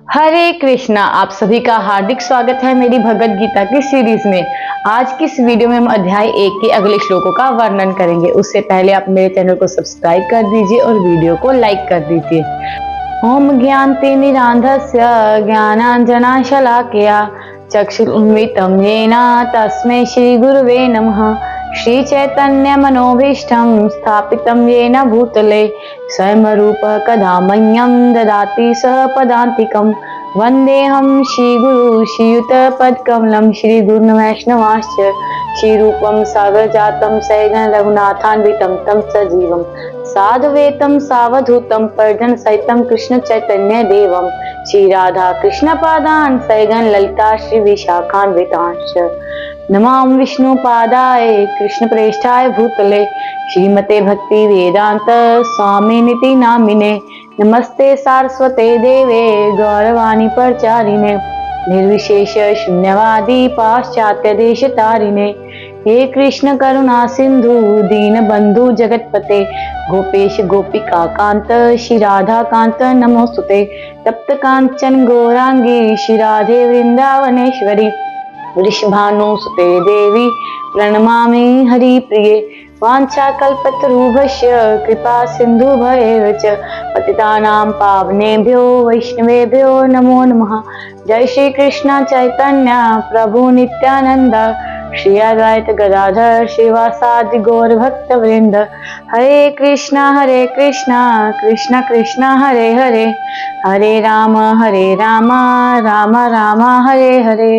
हरे कृष्णा। आप सभी का हार्दिक स्वागत है मेरी भगवत गीता की सीरीज में। आज की इस वीडियो में हम अध्याय 1 के अगले श्लोकों का वर्णन करेंगे। उससे पहले आप मेरे चैनल को सब्सक्राइब कर दीजिए और वीडियो को लाइक कर दीजिए। ओम ज्ञानतिमिरान्धस्य ज्ञानाञ्जनशलाकया चक्षुरुन्मिलितं येन तस्मै श्रीगुरुवे नमः। श्रीचैतन्यमनोभीष्टं स्थापितं येन भूतले स्वयं रूपः कदा मह्यं ददाति स पदान्तिकं। वन्देऽहं श्रीगुरु श्रीयुतपदकमलं श्रीगुरुन् वैष्णवांश्च श्रीरूपं साग्रजातं सैगं रघुनाथान्वितं तं सजीवं साधुवेतं सावधूतं परिजन सहितं कृष्ण चैतन्य देवं श्री राधा कृष्ण पादान् सैगं ललिता श्री विशाखान्वितांश्च। नमामि विष्णुपादाय कृष्ण प्रेष्ठाय भूतले श्रीमते भक्ति वेदांत स्वामिनिति नामिने। नमस्ते सारस्वते देवे गौरवाणी प्रचारिणे निर्विशेष शून्यवादी पाश्चात्य देश तारिणे। हे कृष्ण करुणा सिंधु दीन बंधु जगतपते गोपेश गोपिका कांत श्री राधा कांत नमोस्तुते। तप्त कांचन गौरांगी श्री राधे वृंदावनेश्वरी वृषभानुसुते देवी प्रणमामि हरिप्रिये। वाञ्छाकल्पतरुभ्यश्च कृपा सिन्धुभ्येव च पतितानां पावनेभ्यो वैष्णवेभ्यो नमो नमः। जय श्री कृष्ण चैतन्य प्रभु नित्यानंद श्री अद्वैत गदाधर श्रीवासादि गौर भक्त वृंद। हरे कृष्णा कृष्ण कृष्ण हरे हरे हरे राम राम राम हरे हरे।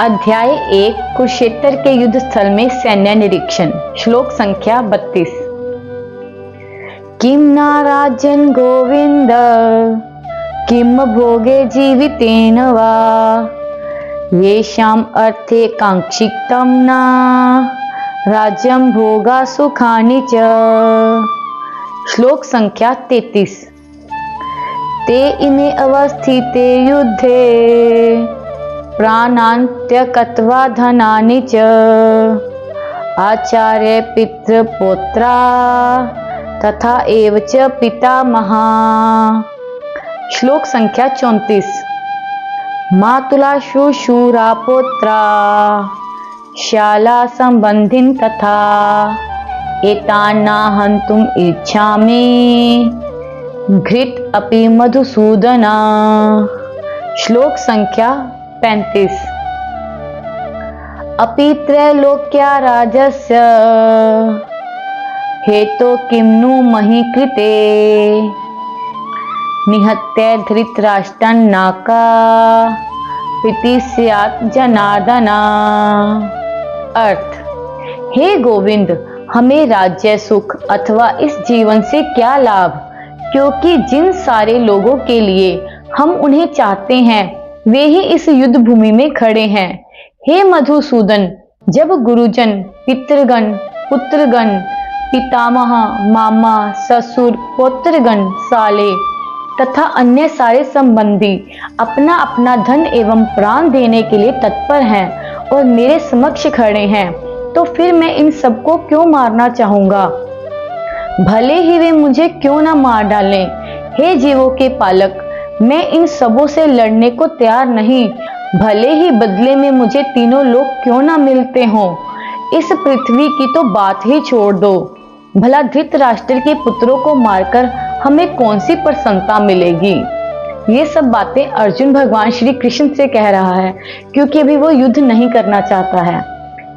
अध्याय 1 कुरुक्षेत्र के युद्ध स्थल में सैन्य निरीक्षण। श्लोक संख्या 32। किम न राज्यं गोविंद किम भोगे जीवितेन वा येषाम् अर्थे कांक्षितं न राज्यं भोगा सुखानि च। श्लोक संख्या 33। ते इमे अवस्थिते युद्धे प्राणान्त्यक्त्वा धनानि च आचार्य पितृपौत्रा तथा एव च पितामहा। श्लोक संख्या 34। मातुला शूरा पौत्रा शाला संबंधिन तथा एतान्ना हन्तुम् इच्छामि घृत अपि मधुसूदना। श्लोक संख्या 35। अपि त्रैलोक्या राजस्य हेतो किं नु मही कृते निहत्य धृतराष्ट्रं नाका प्रीति स्यात् जनार्दना। अर्थ: हे गोविंद, हमें राज्य सुख अथवा इस जीवन से क्या लाभ, क्योंकि जिन सारे लोगों के लिए हम उन्हें चाहते हैं वे ही इस युद्ध भूमि में खड़े हैं। हे मधुसूदन, जब गुरुजन, पितृगण, पुत्रगण, पितामह, मामा, ससुर, पौत्रगण, साले तथा अन्य सारे संबंधी अपना अपना धन एवं प्राण देने के लिए तत्पर हैं और मेरे समक्ष खड़े हैं, तो फिर मैं इन सबको क्यों मारना चाहूंगा? भले ही वे मुझे क्यों ना मार डालें। हे जीवों के पालक, मैं इन सबों से लड़ने को तैयार नहीं, भले ही बदले में मुझे तीनों लोग क्यों ना मिलते हों। इस पृथ्वी की तो बात ही छोड़ दो, भला धृतराष्ट्र के पुत्रों को मारकर हमें कौन सी प्रसन्नता मिलेगी। ये सब बातें अर्जुन भगवान श्री कृष्ण से कह रहा है, क्योंकि अभी वो युद्ध नहीं करना चाहता है।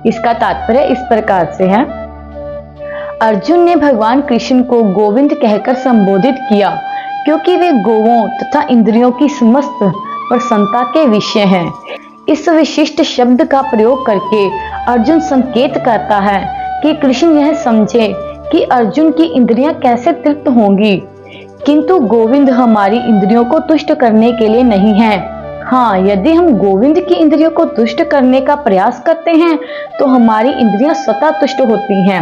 इसका तात्पर्य इस प्रकार से है। अर्जुन ने भगवान कृष्ण को गोविंद कहकर संबोधित किया, क्योंकि वे गोवों तथा इंद्रियों की समस्त प्रसन्नता के विषय हैं। इस विशिष्ट शब्द का प्रयोग करके अर्जुन संकेत करता है कि कृष्ण यह समझे कि अर्जुन की इंद्रियां कैसे तृप्त होंगी, किंतु गोविंद हमारी इंद्रियों को तुष्ट करने के लिए नहीं है। हाँ, यदि हम गोविंद की इंद्रियों को तुष्ट करने का प्रयास करते हैं तो हमारी इंद्रियां स्वतः तुष्ट होती हैं।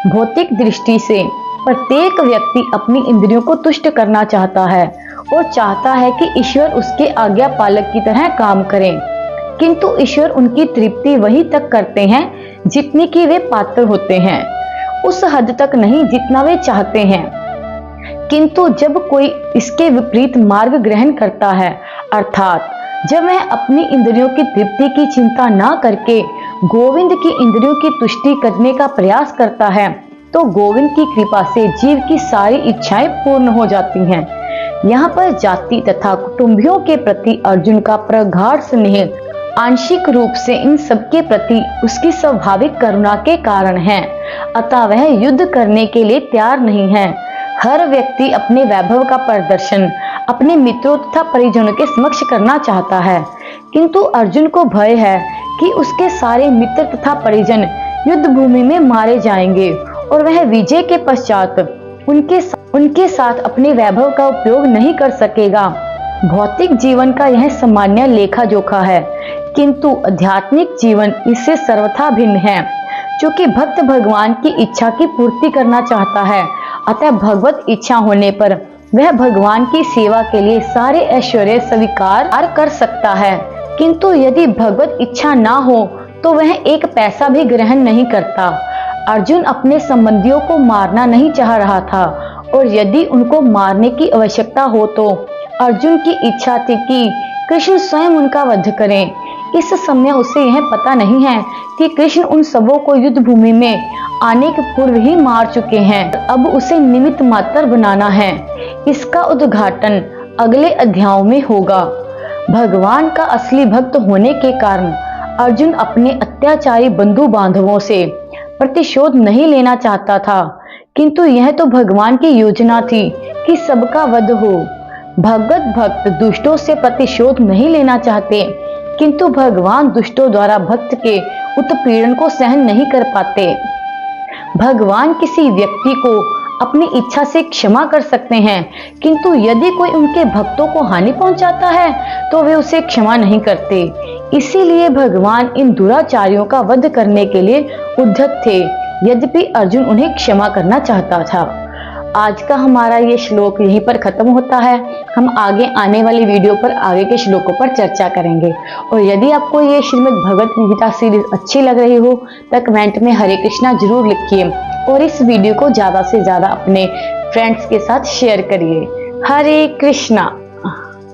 भौतिक दृष्टि से प्रत्येक व्यक्ति अपनी इंद्रियों को तुष्ट करना चाहता है और चाहता है कि ईश्वर उसके आज्ञा पालक की तरह काम करें, किंतु ईश्वर उनकी तृप्ति वही तक करते हैं जितनी की वे पात्र होते हैं, उस हद तक नहीं जितना वे चाहते हैं। किंतु जब कोई इसके विपरीत मार्ग ग्रहण करता है, अर्थात जब वह अपनी इंद्रियों की तृप्ति की चिंता ना करके गोविंद की इंद्रियों की तुष्टि करने का प्रयास करता है, तो गोविंद की कृपा से जीव की सारी इच्छाएं पूर्ण हो जाती हैं। यहाँ पर जाति तथा कुटुंबियों के प्रति अर्जुन का प्रगाढ़ स्नेह आंशिक रूप से इन सबके प्रति उसकी स्वाभाविक करुणा के कारण है, अतः वह युद्ध करने के लिए तैयार नहीं है। हर व्यक्ति अपने वैभव का प्रदर्शन अपने मित्रों तथा परिजनों के समक्ष करना चाहता है, किंतु अर्जुन को भय है कि उसके सारे मित्र तथा परिजन युद्ध भूमि में मारे जाएंगे और वह विजय के पश्चात उनके साथ अपने वैभव का उपयोग नहीं कर सकेगा। भौतिक जीवन का यह सामान्य लेखा जोखा है, किंतु आध्यात्मिक जीवन इससे सर्वथा भिन्न है। क्योंकि भक्त भगवान की इच्छा की पूर्ति करना चाहता है, अतः भगवत इच्छा होने पर वह भगवान की सेवा के लिए सारे ऐश्वर्य स्वीकार कर सकता है, किंतु यदि भगवत इच्छा ना हो तो वह एक पैसा भी ग्रहण नहीं करता। अर्जुन अपने संबंधियों को मारना नहीं चाह रहा था, और यदि उनको मारने की आवश्यकता हो तो अर्जुन की इच्छा थी कि कृष्ण स्वयं उनका वध करें। इस समय उसे यह पता नहीं है कि कृष्ण उन सबों को युद्ध भूमि में आने के पूर्व ही मार चुके हैं। अब उसे निमित्त मात्र बनाना है। इसका उद्घाटन अगले अध्यायों में होगा। भगवान का असली भक्त होने के कारण अर्जुन अपने अत्याचारी बंधु बांधवों से प्रतिशोध नहीं लेना चाहता था, किंतु यह तो भगवान की योजना थी कि सबका वध हो। भगवत भक्त दुष्टों से प्रतिशोध नहीं लेना चाहते, किंतु भगवान दुष्टों द्वारा भक्त के उत्पीड़न को सहन नहीं कर पाते। भगवान किसी व्यक्ति को अपनी इच्छा से क्षमा कर सकते हैं, किंतु यदि कोई उनके भक्तों को हानि पहुंचाता है तो वे उसे क्षमा नहीं करते। इसीलिए भगवान इन दुराचारियों का वध करने के लिए उद्यत थे, यद्यपि अर्जुन उन्हें क्षमा करना चाहता था। आज का हमारा ये श्लोक यहीं पर खत्म होता है। हम आगे आने वाली वीडियो पर आगे के श्लोकों पर चर्चा करेंगे। और यदि आपको ये श्रीमद् भगवत गीता सीरीज अच्छी लग रही हो तो कमेंट में हरे कृष्णा जरूर लिखिए, और इस वीडियो को ज्यादा से ज्यादा अपने फ्रेंड्स के साथ शेयर करिए। हरे कृष्णा।